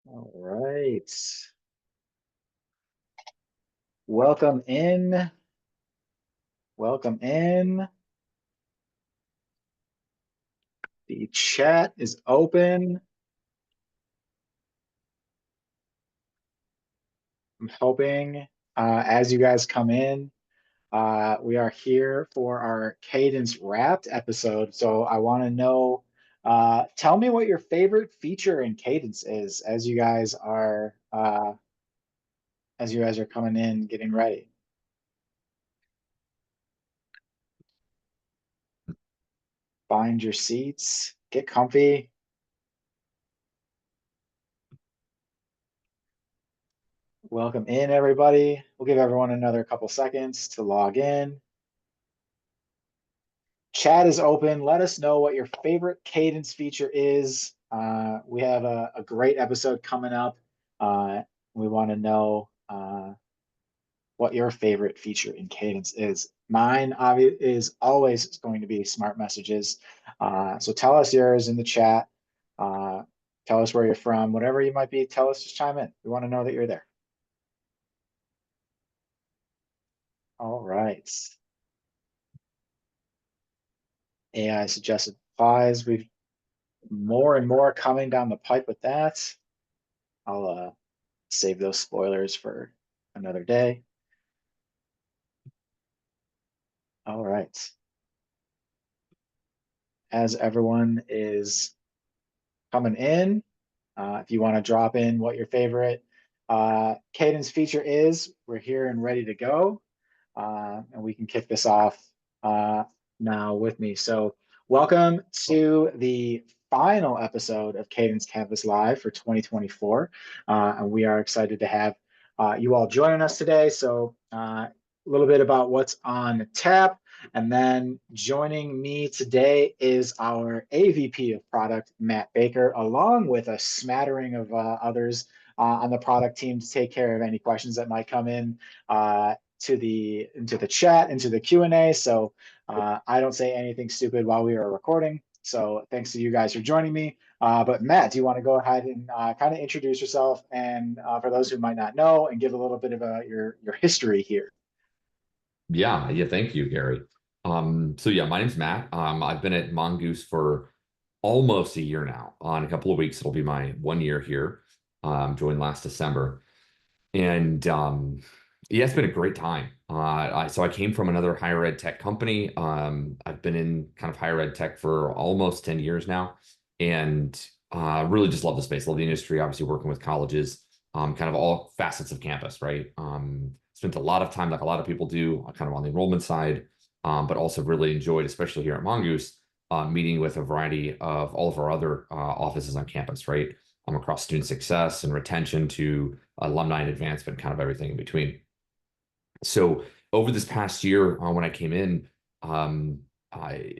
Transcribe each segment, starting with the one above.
All right. Welcome in. Welcome in. The chat is open. I'm hoping as you guys come in, we are here for our Cadence Wrapped episode. So I want to know, tell me what your favorite feature in Cadence is as you guys are coming in, getting ready. Find your seats, get comfy. Welcome in, everybody. We'll give everyone another couple seconds to log in. Chat is open. Let us know what your favorite Cadence feature is. We have a great episode coming up. We want to know what your favorite feature in Cadence is. Mine is always going to be smart messages. So tell us yours in the chat. Uh, Tell us where you're from, whatever you might be. Tell us, just chime in. We want to know that you're there. All right. AI suggested replies. We've more and more coming down the pipe with that. I'll save those spoilers for another day. All right. As everyone is coming in, if you want to drop in what your favorite Cadence feature is, we're here and ready to go. And we can kick this off now with me. So welcome to the final episode of Cadence Campus Live for 2024. And we are excited to have you all joining us today. So a little bit about what's on tap. And then joining me today is our AVP of product, Matt Baker, along with a smattering of others on the product team to take care of any questions that might come in into the chat, into the Q&A. So I don't say anything stupid while we are recording. So thanks to you guys for joining me. But Matt, do you want to go ahead and kind of introduce yourself and for those who might not know and give a little bit of your history here? Yeah, thank you, Gary. So yeah, my name's Matt. I've been at Mongoose for almost a year now. In a couple of weeks, it'll be my 1 year here. Joined last December, and yeah, it's been a great time. So I came from another higher ed tech company. I've been in kind of higher ed tech for almost 10 years now, and really just love the space, love the industry. Obviously, working with colleges, kind of all facets of campus, right? Spent a lot of time, like a lot of people do, kind of on the enrollment side, but also really enjoyed, especially here at Mongoose, meeting with a variety of all of our other offices on campus, right? Across student success and retention to alumni and advancement, kind of everything in between. So over this past year, when I came in,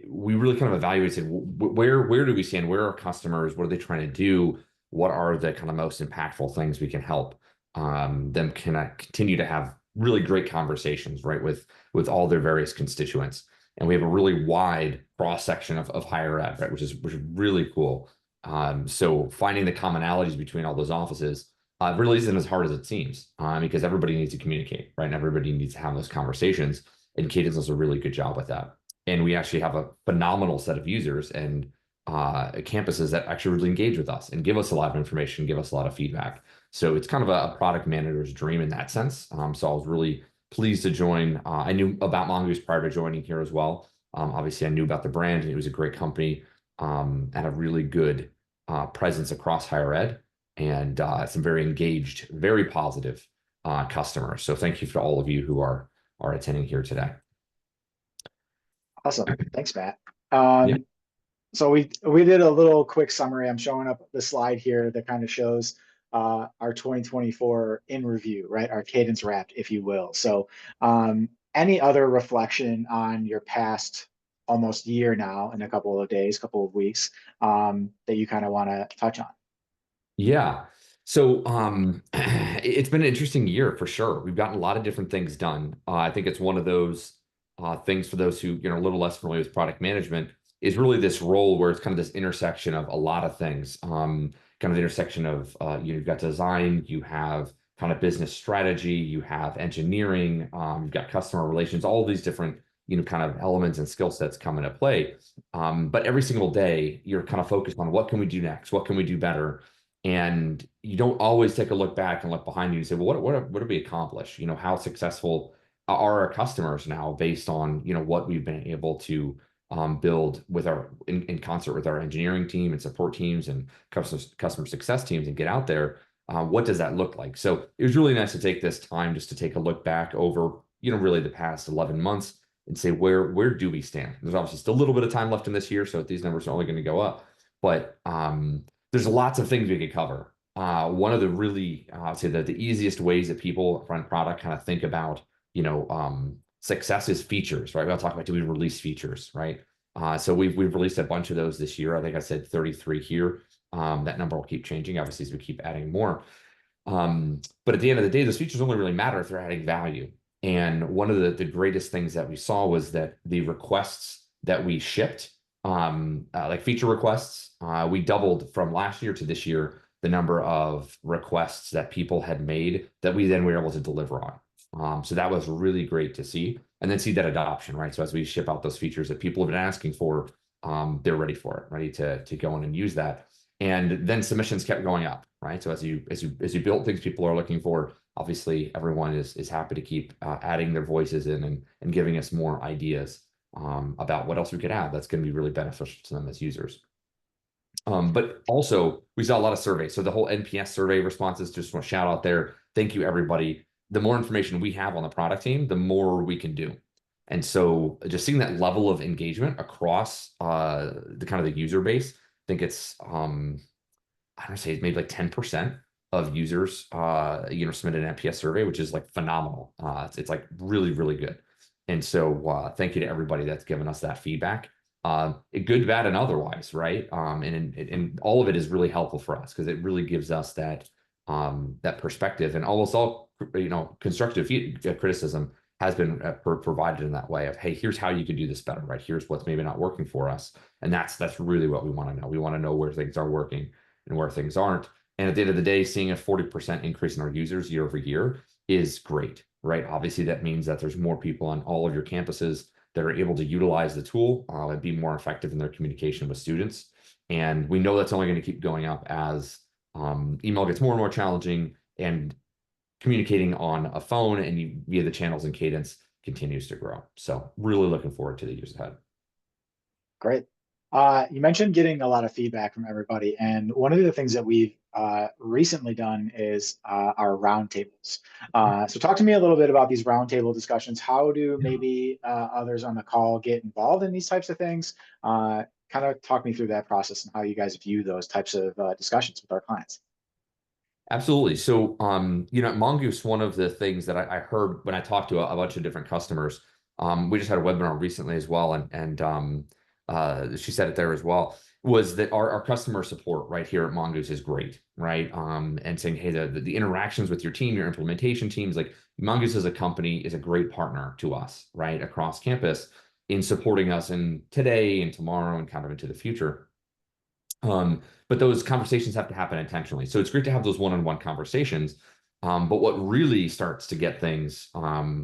we really kind of evaluated where do we stand? Where are customers? What are they trying to do? What are the kind of most impactful things we can help them continue to have really great conversations, right, with all their various constituents. And we have a really wide cross section of higher ed, right, which is really cool. So finding the commonalities between all those offices really isn't as hard as it seems, because everybody needs to communicate, right? And everybody needs to have those conversations. And Cadence does a really good job with that. And we actually have a phenomenal set of users and campuses that actually really engage with us and give us a lot of information, give us a lot of feedback. So it's kind of a product manager's dream in that sense. So I was really pleased to join. I knew about Mongoose prior to joining here as well. Obviously, I knew about the brand, and it was a great company, and a really good presence across higher ed, and some very engaged, very positive customers. So thank you for all of you who are attending here today. Awesome. Thanks, Matt. Yeah. So we did a little quick summary. I'm showing up the slide here that kind of shows our 2024 in review, right? Our Cadence Wrapped, if you will. So any other reflection on your past almost year now in a couple of days, couple of weeks that you kind of want to touch on? Yeah. So it's been an interesting year for sure. We've gotten a lot of different things done. I think it's one of those things for those who, a little less familiar with product management is really this role where it's kind of this intersection of a lot of things. kind of the intersection of, you've got design, you have kind of business strategy, you have engineering, you've got customer relations, all these different, kind of elements and skill sets come into play. But every single day, you're kind of focused on what can we do next? What can we do better? And you don't always take a look back and look behind you and say, well, what did we accomplish? How successful are our customers now based on, what we've been able to build with in concert with our engineering team and support teams and customer success teams and get out there. What does that look like? So it was really nice to take this time just to take a look back over, really the past 11 months and say, where do we stand? There's obviously still a little bit of time left in this year, so these numbers are only going to go up. But there's lots of things we could cover. One of the really, I'd say that the easiest ways that people run product kind of think about, success is features, right? We'll talk about, do we release features, right? So we've released a bunch of those this year. I think I said 33 here. That number will keep changing, obviously, as we keep adding more. But at the end of the day, those features only really matter if they're adding value. And one of the greatest things that we saw was that the requests that we shipped, like feature requests, we doubled from last year to this year the number of requests that people had made that we then were able to deliver on. So that was really great to see, and then see that adoption, right? So as we ship out those features that people have been asking for, they're ready for it, ready to go in and use that. And then submissions kept going up, right? So as you build things people are looking for, obviously everyone is happy to keep adding their voices in and giving us more ideas about what else we could add that's going to be really beneficial to them as users. But also we saw a lot of surveys. So the whole NPS survey responses, just want to shout out there. Thank you, everybody. The more information we have on the product team, the more we can do. And so just seeing that level of engagement across the kind of the user base, I think it's, I don't say maybe like 10% of users, submitted an NPS survey, which is like phenomenal. It's like really, really good. And so thank you to everybody that's given us that feedback. Good, bad, and otherwise, right? And all of it is really helpful for us because it really gives us that perspective. And almost all, constructive criticism has been provided in that way of, hey, here's how you could do this better, right? Here's what's maybe not working for us. And that's really what we want to know. We want to know where things are working and where things aren't. And at the end of the day, seeing a 40% increase in our users year over year is great, right? Obviously, that means that there's more people on all of your campuses that are able to utilize the tool and be more effective in their communication with students. And we know that's only going to keep going up as email gets more and more challenging, and communicating on a phone and via the channels and Cadence continues to grow. So really looking forward to the years ahead. Great. You mentioned getting a lot of feedback from everybody, and one of the things that we've recently done is our roundtables. So talk to me a little bit about these roundtable discussions. How do maybe others on the call get involved in these types of things? Kind of talk me through that process and how you guys view those types of discussions with our clients. Absolutely. So, at Mongoose, one of the things that I heard when I talked to a bunch of different customers, we just had a webinar recently as well, and she said it there as well, was that our customer support right here at Mongoose is great, right? And saying, hey, the interactions with your team, your implementation teams, like Mongoose as a company is a great partner to us, right, across campus in supporting us in today and tomorrow and kind of into the future. But those conversations have to happen intentionally. So it's great to have those one-on-one conversations. But what really starts to get things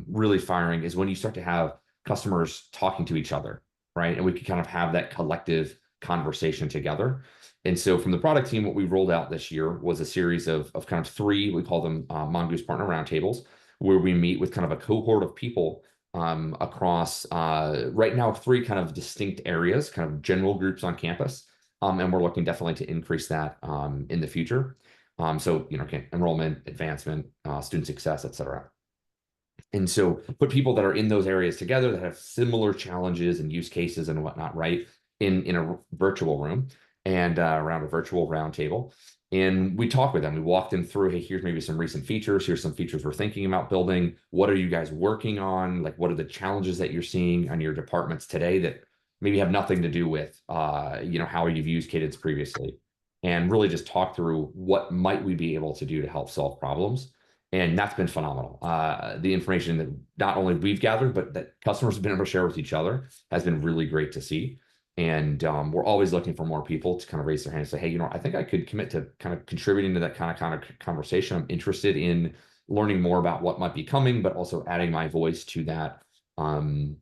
really firing is when you start to have customers talking to each other, right? And we can kind of have that collective conversation together. And so from the product team, what we rolled out this year was a series of kind of 3, we call them Mongoose Partner Roundtables, where we meet with kind of a cohort of people across right now 3 kind of distinct areas, kind of general groups on campus. And we're looking definitely to increase that in the future. So, enrollment, advancement, student success, et cetera. And so put people that are in those areas together that have similar challenges and use cases and whatnot, right, in a virtual room and around a virtual roundtable. And we talked with them. We walked them through, hey, here's maybe some recent features. Here's some features we're thinking about building. What are you guys working on? Like, what are the challenges that you're seeing on your departments today that maybe have nothing to do with, how you've used Cadence previously, and really just talk through what might we be able to do to help solve problems. And that's been phenomenal. The information that not only we've gathered, but that customers have been able to share with each other has been really great to see. And we're always looking for more people to kind of raise their hand and say, hey, I think I could commit to kind of contributing to that kind of conversation. I'm interested in learning more about what might be coming, but also adding my voice to that. And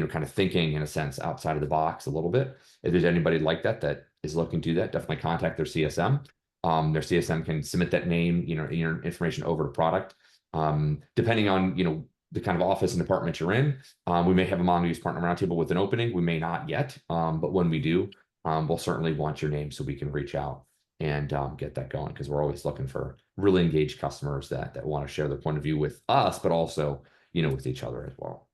kind of thinking in a sense outside of the box a little bit. If there's anybody like that is looking to do that, definitely contact their CSM. Their CSM can submit that name, your information over to product. Depending on, the kind of office and department you're in, we may have a Mongoose Partner Roundtable with an opening. We may not yet, but when we do, we'll certainly want your name so we can reach out and get that going, because we're always looking for really engaged customers that want to share their point of view with us, but also, with each other as well.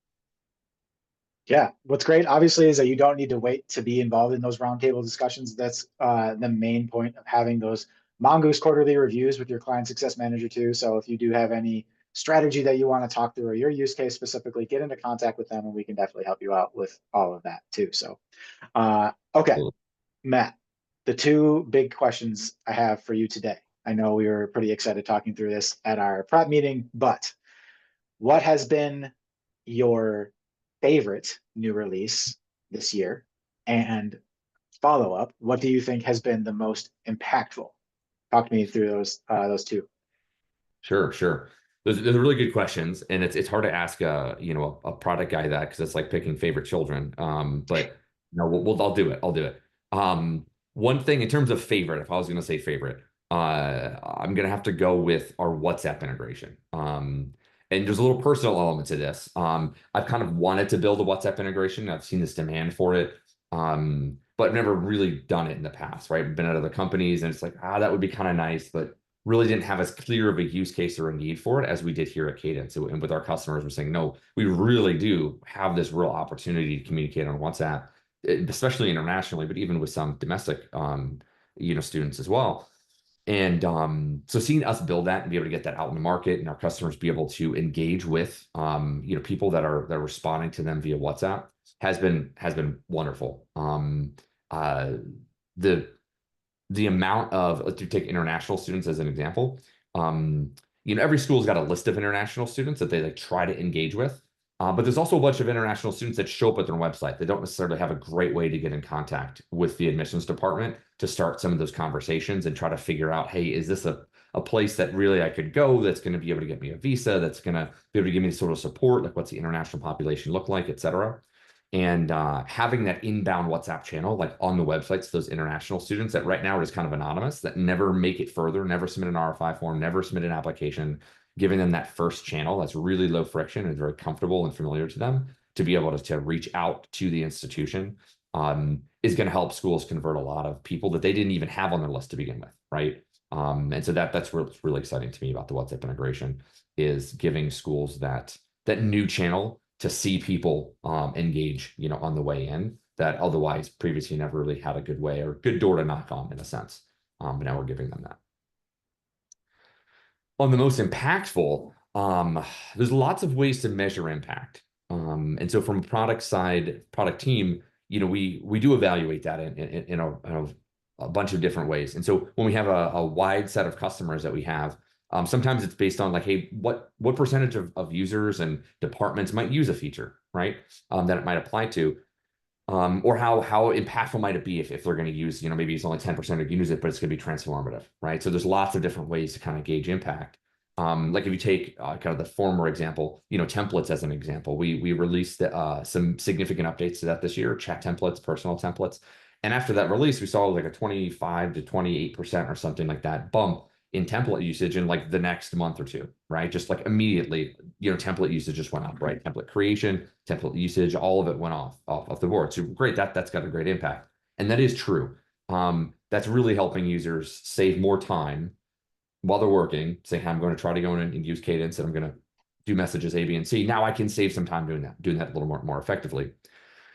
Yeah, what's great, obviously, is that you don't need to wait to be involved in those roundtable discussions. That's the main point of having those Mongoose quarterly reviews with your client success manager too. So if you do have any strategy that you want to talk through or your use case specifically, get into contact with them and we can definitely help you out with all of that too. So, okay, Matt, the two big questions I have for you today. I know we were pretty excited talking through this at our prep meeting, but what has been your favorite new release this year? And follow up, what do you think has been the most impactful? Talk to me through those two. Sure, sure. Those are really good questions, and it's hard to ask a product guy that, because it's like picking favorite children. But no, I'll do it. I'll do it. One thing in terms of favorite, if I was going to say favorite, I'm going to have to go with our WhatsApp integration. And there's a little personal element to this. I've kind of wanted to build a WhatsApp integration. I've seen this demand for it, but never really done it in the past, right? I've been at other companies, and it's like, that would be kind of nice, but really didn't have as clear of a use case or a need for it as we did here at Kadence. And with our customers, we're saying, no, we really do have this real opportunity to communicate on WhatsApp, especially internationally, but even with some domestic, students as well. And so seeing us build that and be able to get that out in the market and our customers be able to engage with, people that are responding to them via WhatsApp has been wonderful. The amount of, to take international students as an example, every school's got a list of international students that they like try to engage with. But there's also a bunch of international students that show up at their website. They don't necessarily have a great way to get in contact with the admissions department to start some of those conversations and try to figure out, hey, is this a place that really I could go that's going to be able to get me a visa, that's going to be able to give me sort of support, like what's the international population look like, et cetera. And having that inbound WhatsApp channel, like on the websites, those international students that right now are just kind of anonymous, that never make it further, never submit an RFI form, never submit an application, giving them that first channel that's really low friction and very comfortable and familiar to them to be able to reach out to the institution, is going to help schools convert a lot of people that they didn't even have on their list to begin with, right? And so that's really exciting to me about the WhatsApp integration, is giving schools that new channel to see people engage, on the way in, that otherwise previously never really had a good way or good door to knock on, in a sense. But now we're giving them that. On the most impactful, there's lots of ways to measure impact. And so from a product side, product team, we do evaluate that in a bunch of different ways. And so when we have a wide set of customers that we have, sometimes it's based on like, hey, what percentage of users and departments might use a feature, right? That it might apply to. Or how impactful might it be if they're going to use, maybe it's only 10% of use it, but it's going to be transformative, right? So there's lots of different ways to kind of gauge impact. Like if you take kind of the former example, templates as an example, we released some significant updates to that this year, chat templates, personal templates. And after that release, we saw like a 25 to 28% or something like that bump in template usage in like the next month or two, right? Just like immediately, template usage just went up, right? Template creation, template usage, all of it went off the board. So great, that's got a great impact. And that is true. That's really helping users save more time while they're working, saying, hey, I'm going to try to go in and use Kadence, and I'm going to do messages A, B, and C. Now I can save some time doing that a little more effectively.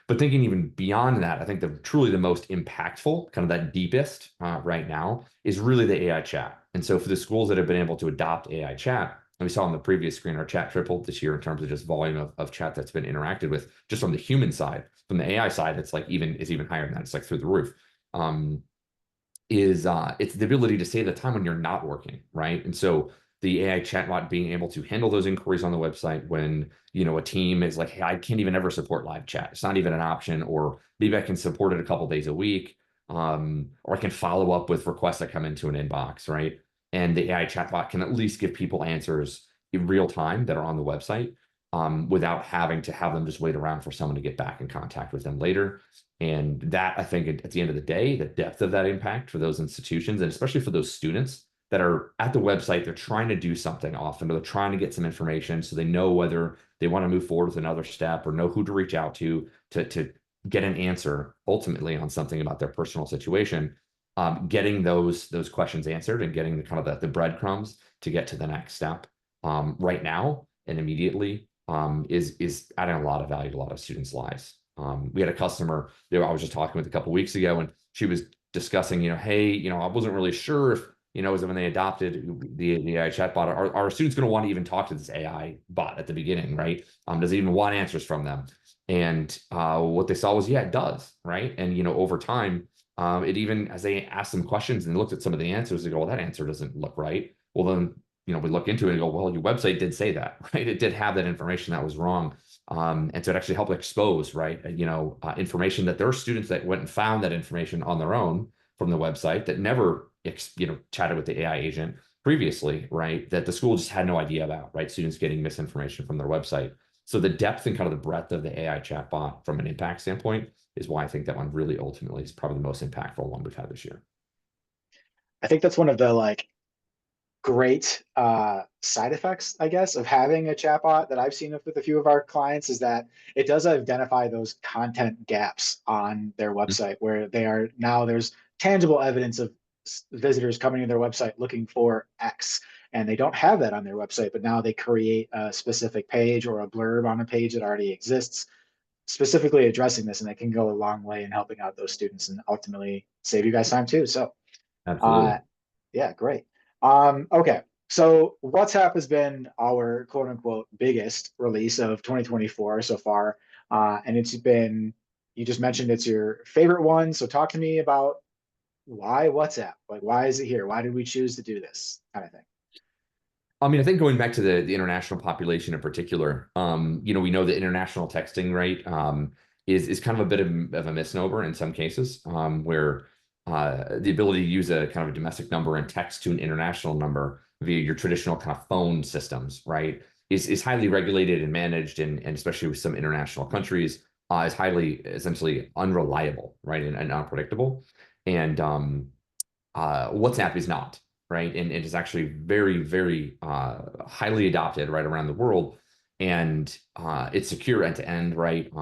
But thinking even beyond that, I think truly the most impactful, kind of that deepest right now, is really the AI chat. And so for the schools that have been able to adopt AI chat, and we saw on the previous screen, our chat tripled this year in terms of just volume of chat that's been interacted with, just from the human side. From the AI side, it's even higher than that. It's like through the roof. It's the ability to save the time when you're not working, right? And so the AI chatbot being able to handle those inquiries on the website when, a team is like, hey, I can't even ever support live chat. It's not even an option, or maybe I can support it a couple days a week. Or I can follow up with requests that come into an inbox, right? And the AI chatbot can at least give people answers in real time that are on the website, without having to have them just wait around for someone to get back in contact with them later. And that, I think, at the end of the day, the depth of that impact for those institutions, and especially for those students that are at the website, they're trying to do something often, or they're trying to get some information so they know whether they want to move forward with another step, or know who to reach out to get an answer ultimately on something about their personal situation. Getting those questions answered and getting the kind of the breadcrumbs to get to the next step, right now and immediately, is adding a lot of value to a lot of students' lives. We had a customer that I was just talking with a couple weeks ago, and she was discussing, hey, I wasn't really sure if, is when they adopted the AI chatbot, are students going to want to even talk to this AI bot at the beginning, right? Does it even want answers from them? And what they saw was, yeah, it does, right? And over time, it even, as they asked them questions and looked at some of the answers, they go, well, that answer doesn't look right. Well, then, we look into it and go, well, your website did say that, right? It did have that information that was wrong. And so it actually helped expose, right, information that there are students that went and found that information on their own from the website that never, chatted with the AI agent previously, right? That the school just had no idea about, right? Students getting misinformation from their website. So the depth and kind of the breadth of the AI chatbot from an impact standpoint is why I think that one really ultimately is probably the most impactful one we've had this year. I think that's one of the great side effects, I guess, of having a chatbot that I've seen with a few of our clients, is that it does identify those content gaps on their website where there's tangible evidence of visitors coming to their website looking for X, and they don't have that on their website, but now they create a specific page or a blurb on a page that already exists specifically addressing this, and it can go a long way in helping out those students and ultimately save you guys time too. So Absolutely. uh, yeah, great. Okay, so WhatsApp has been our quote unquote biggest release of 2024 so far. And you just mentioned it's your favorite one. So talk to me about why WhatsApp? Like, why is it here? Why did we choose to do this kind of thing? I mean, I think going back to the international population in particular, we know that international texting, right, is kind of a bit of a misnomer in some cases, where the ability to use a kind of a domestic number and text to an international number via your traditional kind of phone systems, right, is highly regulated and managed, and especially with some international countries, is highly essentially unreliable, right, and unpredictable. And WhatsApp is not, right? And it is actually very, very highly adopted right around the world. And it's secure end to end, right?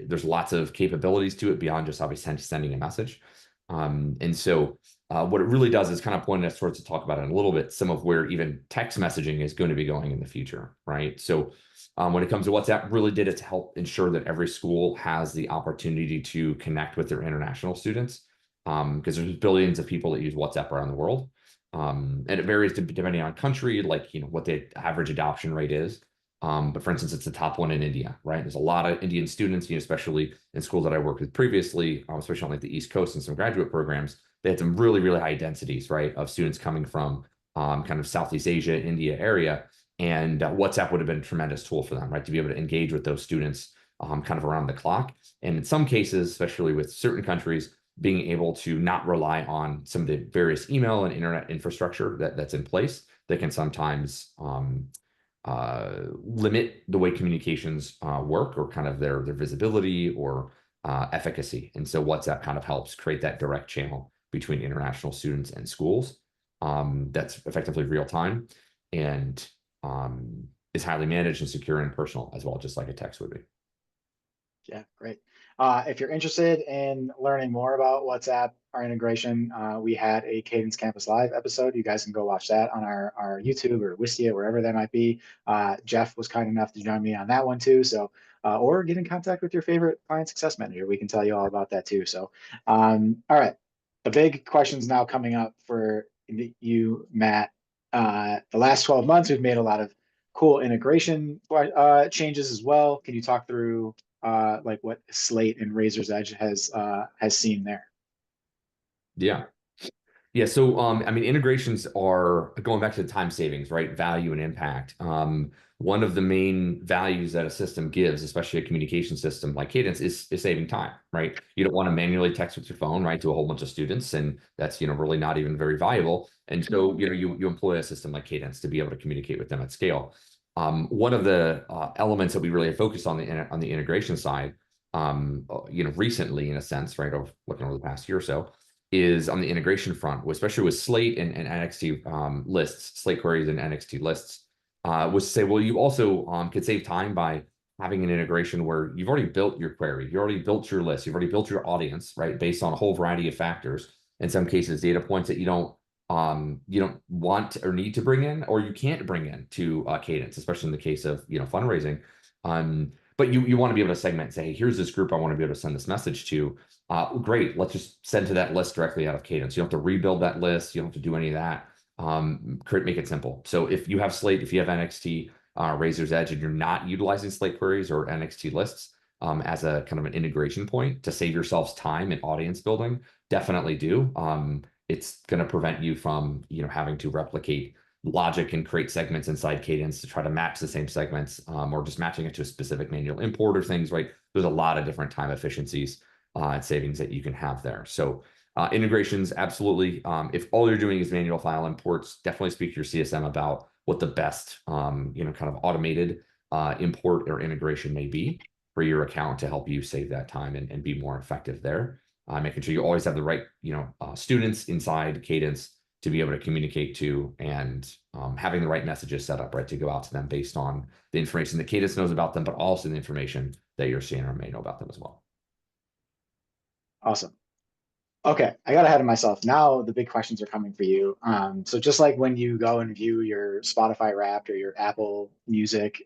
There's lots of capabilities to it beyond just obviously sending a message. And so what it really does is kind of point us towards, to talk about it in a little bit, some of where even text messaging is going to be going in the future, right? So when it comes to WhatsApp, really did it to help ensure that every school has the opportunity to connect with their international students, because there's billions of people that use WhatsApp around the world. And it varies depending on country, like, what the average adoption rate is. But for instance, it's the top one in India, right? There's a lot of Indian students, especially in schools that I worked with previously, especially on like the East Coast and some graduate programs. They had some really, really high densities, right, of students coming from kind of Southeast Asia, India area. And WhatsApp would have been a tremendous tool for them, right, to be able to engage with those students kind of around the clock. And in some cases, especially with certain countries, being able to not rely on some of the various email and internet infrastructure that's in place that can sometimes limit the way communications work, or kind of their visibility or efficacy. And so WhatsApp kind of helps create that direct channel between international students and schools, that's effectively real time, and is highly managed and secure and personal as well, just like a text would be. Yeah, great. If you're interested in learning more about WhatsApp, our integration, we had a Cadence Campus Live episode. You guys can go watch that on our YouTube or Wistia, wherever that might be. Jeff was kind enough to join me on that one too. So, or get in contact with your favorite client success manager. We can tell you all about that too. So, all right. The big questions now coming up for you, Matt. The last 12 months, we've made a lot of cool integration changes as well. Can you talk through like what Slate and Razor's Edge has seen there? Yeah. Yeah, so I mean, integrations are going back to the time savings, right? Value and impact. One of the main values that a system gives, especially a communication system like Cadence, is saving time, right? You don't want to manually text with your phone, right, to a whole bunch of students, and that's really not even very valuable. And so you employ a system like Cadence to be able to communicate with them at scale. One of the elements that we really have focused on the integration side, recently in a sense, right, of looking over the past year or so is on the integration front, especially with Slate and NXT lists, Slate queries and NXT lists, was to say, well, you also could save time by having an integration where you've already built your query, you already built your list, you've already built your audience, right, based on a whole variety of factors. In some cases, data points that you don't want or need to bring in, or you can't bring in to Cadence, especially in the case of fundraising. But you want to be able to segment and say, hey, here's this group I want to be able to send this message to. Great, let's just send to that list directly out of Cadence. You don't have to rebuild that list. You don't have to do any of that. Make it simple. So if you have Slate, if you have NXT, Razor's Edge, and you're not utilizing Slate queries or NXT lists as a kind of an integration point to save yourselves time in audience building, definitely do. It's going to prevent you from having to replicate logic and create segments inside Cadence to try to match the same segments, or just matching it to a specific manual import or things, right? There's a lot of different time efficiencies and savings that you can have there. So integrations, absolutely. If all you're doing is manual file imports, definitely speak to your CSM about what the best, kind of automated import or integration may be for your account to help you save that time and be more effective there. Making sure you always have the right, students inside Cadence to be able to communicate to, and having the right messages set up, right, to go out to them based on the information that Cadence knows about them, but also the information that your CNR may know about them as well. Awesome. Okay, I got ahead of myself. Now the big questions are coming for you. So just like when you go and view your Spotify Wrapped or your Apple Music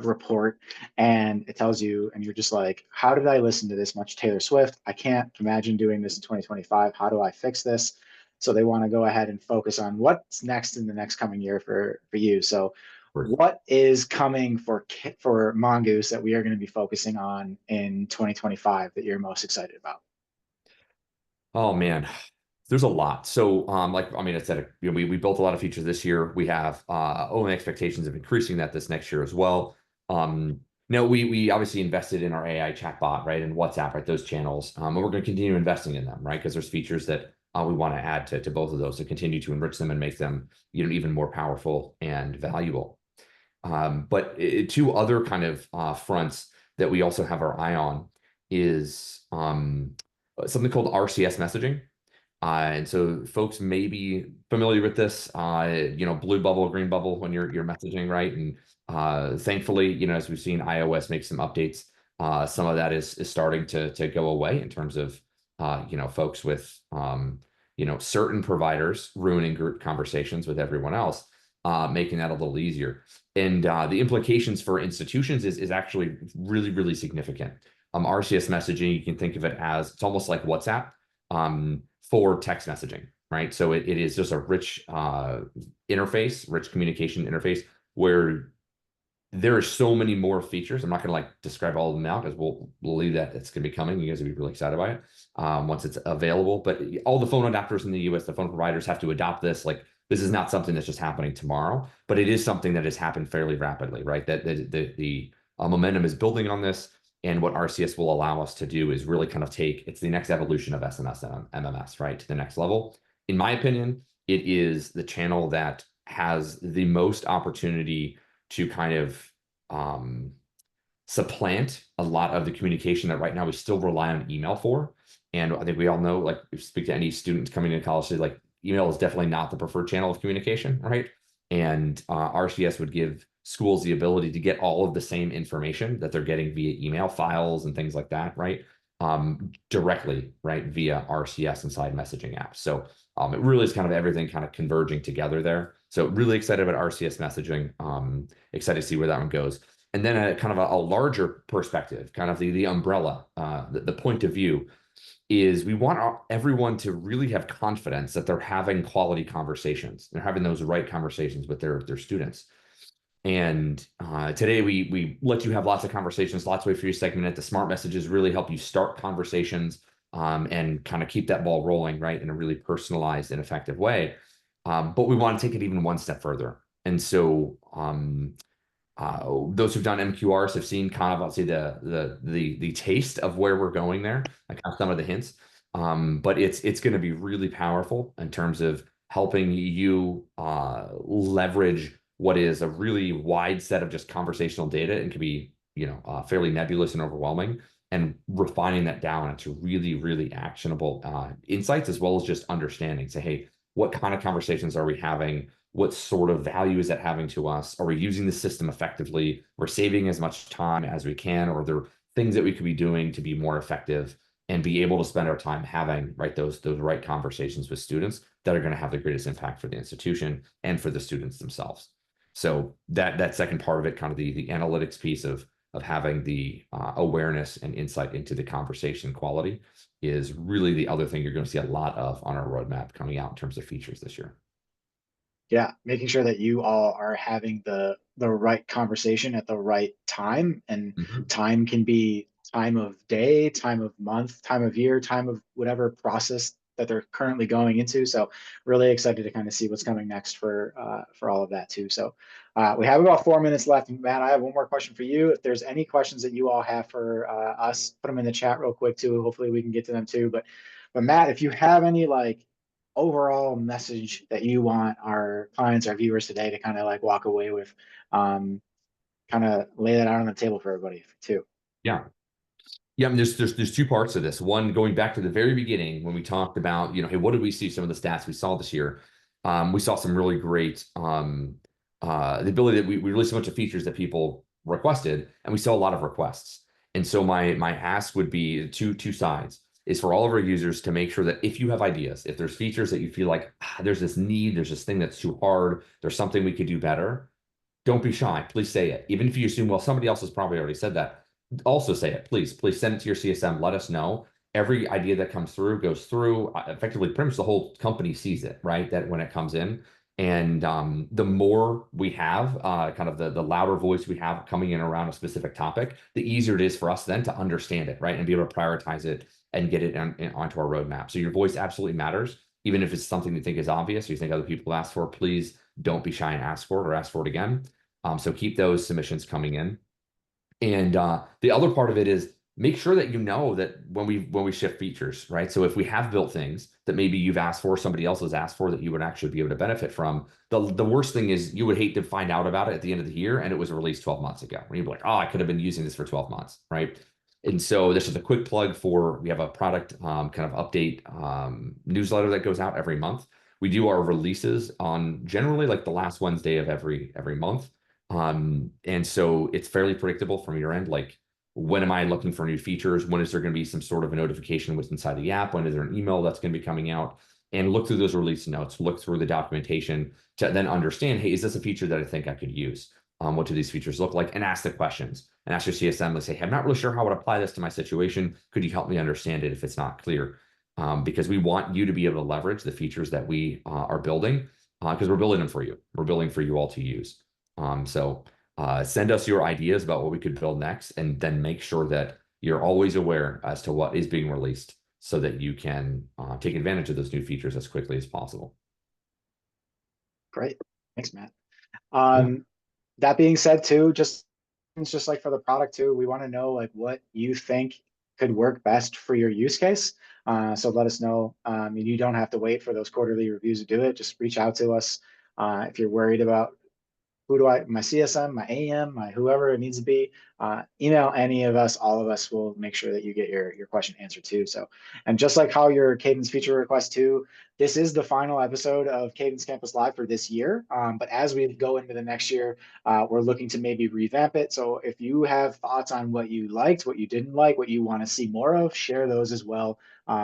report, and it tells you, and you're just like, how did I listen to this much Taylor Swift? I can't imagine doing this in 2025. How do I fix this? So they want to go ahead and focus on what's next in the next coming year for you. So what is coming for Mongoose that we are going to be focusing on in 2025 that you're most excited about? Oh man, there's a lot. So, I said, we built a lot of features this year. We have only expectations of increasing that this next year as well. Now we obviously invested in our AI chatbot, right, and WhatsApp, right, those channels, and we're going to continue investing in them, right, because there's features that we want to add to both of those to continue to enrich them and make them even more powerful and valuable. But two other kind of fronts that we also have our eye on is something called RCS messaging. And so folks may be familiar with this, blue bubble, green bubble when you're messaging, right? And thankfully, as we've seen iOS make some updates, some of that is starting to go away in terms of folks with certain providers ruining group conversations with everyone else, making that a little easier. And the implications for institutions is actually really, really significant. RCS messaging, you can think of it as it's almost like WhatsApp for text messaging, right? So it is just a rich interface, rich communication interface where there are so many more features. I'm not going to describe all of them now because we'll leave that. It's going to be coming. You guys will be really excited about it once it's available. But all the phone adapters in the US, the phone providers have to adopt this. This is not something that's just happening tomorrow, but it is something that has happened fairly rapidly, right? That the momentum is building on this. And what RCS will allow us to do is really kind of it's the next evolution of SMS and MMS, right, to the next level. In my opinion, it is the channel that has the most opportunity to kind of supplant a lot of the communication that right now we still rely on email for. And I think we all know, if you speak to any students coming into college, email is definitely not the preferred channel of communication, right? And RCS would give schools the ability to get all of the same information that they're getting via email files and things like that, right? Directly, right, via RCS inside messaging apps. So it really is kind of everything kind of converging together there. So really excited about RCS messaging. Excited to see where that one goes. And then a kind of a larger perspective, kind of the umbrella, the point of view is we want everyone to really have confidence that they're having quality conversations. They're having those right conversations with their students. And today we let you have lots of conversations, lots of ways for you to segment it. The smart messages really help you start conversations and kind of keep that ball rolling, right, in a really personalized and effective way. But we want to take it even one step further. And so those who've done MQRs have seen kind of, I'll say, the taste of where we're going there, like kind of some of the hints. But it's going to be really powerful in terms of helping you leverage what is a really wide set of just conversational data and can be, fairly nebulous and overwhelming, and refining that down into really, really actionable insights, as well as just understanding. Say, hey, what kind of conversations are we having? What sort of value is that having to us? Are we using the system effectively? We're saving as much time as we can, or are there things that we could be doing to be more effective and be able to spend our time having, right, those right conversations with students that are going to have the greatest impact for the institution and for the students themselves. So that second part of it, kind of the analytics piece of having the awareness and insight into the conversation quality, is really the other thing you're going to see a lot of on our roadmap coming out in terms of features this year. Yeah, making sure that you all are having the right conversation at the right time, and Mhm. time can be time of day, time of month, time of year, time of whatever process that they're currently going into. So really excited to kind of see what's coming next for all of that too. So we have about 4 minutes left. Matt, I have one more question for you. If there's any questions that you all have for us, put them in the chat real quick too. Hopefully we can get to them too. But Matt, if you have any like overall message that you want our clients, our viewers today to kind of like walk away with, um, kind of lay that out on the table for everybody too. Yeah. Yeah, I mean, there's two parts of this. One, going back to the very beginning when we talked about, hey, what did we see? Some of the stats we saw this year. We saw some really great the ability that we released a bunch of features that people requested, and we saw a lot of requests. And so my ask would be two sides, is for all of our users to make sure that if you have ideas, if there's features that you feel like there's this need, there's this thing that's too hard, there's something we could do better, don't be shy. Please say it. Even if you assume, well, somebody else has probably already said that, also say it. Please send it to your CSM. Let us know. Every idea that comes through goes through. Effectively, pretty much the whole company sees it, right? That when it comes in. And the more we have, kind of the louder voice we have coming in around a specific topic, the easier it is for us then to understand it, right? And be able to prioritize it and get it onto our roadmap. So your voice absolutely matters, even if it's something you think is obvious, or you think other people ask for. Please don't be shy and ask for it, or ask for it again. So keep those submissions coming in. And the other part of it is make sure that you know that when we shift features, right? So if we have built things that maybe you've asked for, somebody else has asked for, that you would actually be able to benefit from, the worst thing is you would hate to find out about it at the end of the year and it was released 12 months ago. And you'd be like, oh, I could have been using this for 12 months, right? And so this is a quick plug for, we have a product kind of update newsletter that goes out every month. We do our releases on generally like the last Wednesday of every month. And so it's fairly predictable from your end. Like, when am I looking for new features? When is there going to be some sort of a notification what's inside the app? When is there an email that's going to be coming out? And look through those release notes, look through the documentation to then understand, hey, is this a feature that I think I could use? What do these features look like? And ask the questions, and ask your CSM, let's say, hey, I'm not really sure how I would apply this to my situation. Could you help me understand it if it's not clear? Because we want you to be able to leverage the features that we are building, because we're building them for you. We're building for you all to use. So send us your ideas about what we could build next, and then make sure that you're always aware as to what is being released so that you can take advantage of those new features as quickly as possible. Great. Thanks, Matt. Yeah. That being said too, it's just like for the product too, we want to know like what you think could work best for your use case. So let us know. You don't have to wait for those quarterly reviews to do it. Just reach out to us. If you're worried about my CSM, my AM, my whoever it needs to be, email any of us. All of us will make sure that you get your question answered too. So, and just like how your Cadence feature request too, this is the final episode of Cadence Campus Live for this year. But as we go into the next year, we're looking to maybe revamp it. So if you have thoughts on what you liked, what you didn't like, what you want to see more of, share those as well.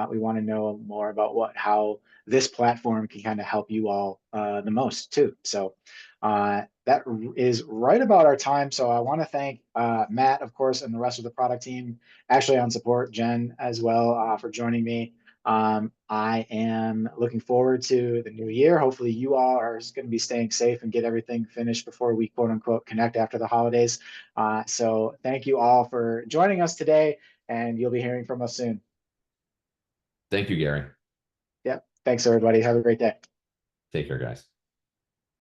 We want to know more about how this platform can kind of help you all the most too. So that is right about our time. So I want to thank Matt, of course, and the rest of the product team, Ashley on support, Jen as well, for joining me. I am looking forward to the new year. Hopefully you all are going to be staying safe and get everything finished before we quote unquote connect after the holidays. So thank you all for joining us today, and you'll be hearing from us soon. Thank you, Gary. Yeah. Thanks, everybody. Have a great day. Take care, guys.